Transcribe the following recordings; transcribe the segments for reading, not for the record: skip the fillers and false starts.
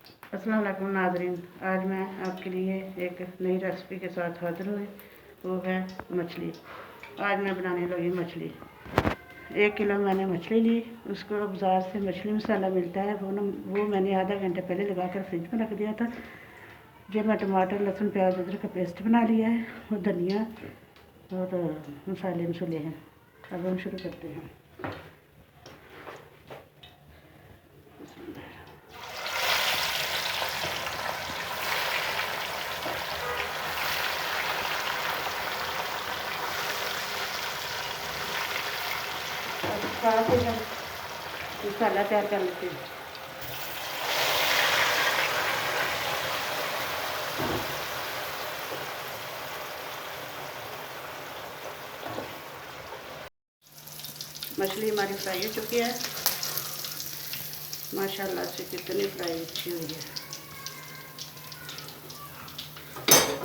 अस्सलाम वालेकुम नाज़रीन, आज मैं आपके लिए एक नई रेसिपी के साथ हाज़िर हुई। वो है मछली। आज मैं बनाने लगी मछली। 1 किलो मैंने मछली ली। उसको बाज़ार से मछली मसाला मिलता है, वो मैंने आधा घंटे पहले लगाकर फ्रिज में रख दिया था। जो मैं टमाटर, लहसुन, प्याज, अदरक का पेस्ट बना लिया है, और धनिया और मसाले हैं। अब हम शुरू करते हैं। साथ ही हम मसाला तैयार कर लेते हैं। मछली हमारी फ्राई हो चुकी है। माशाल्लाह से कितनी फ्राई अच्छी हुई है।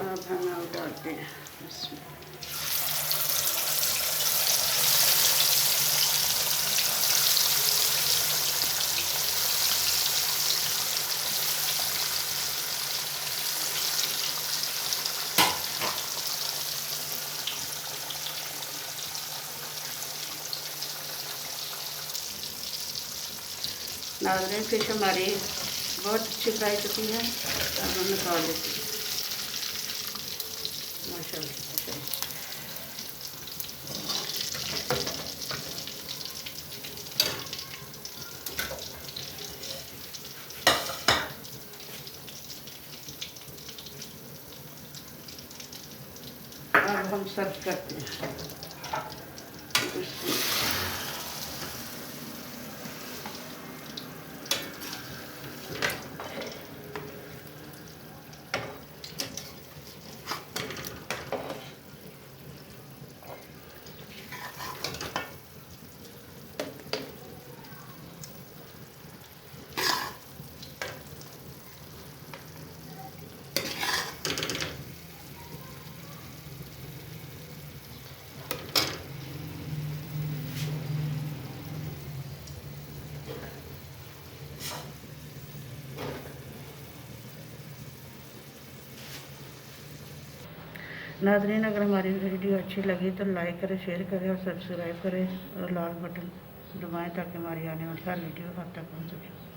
अब हम डालते हैं इसमें। नाज़रीन, फिश हमारी बहुत अच्छी फ्राई चुकी है। अब हम निकाल लेते हैं। माशाल्लाह अब हम सर्व करते हैं। नाज़रीन, अगर हमारी वीडियो अच्छी लगी तो लाइक करें, शेयर करें और सब्सक्राइब करें और लाल बटन दबाएं ताकि हमारी आने वाली हर वीडियो आप तक पहुंच सके।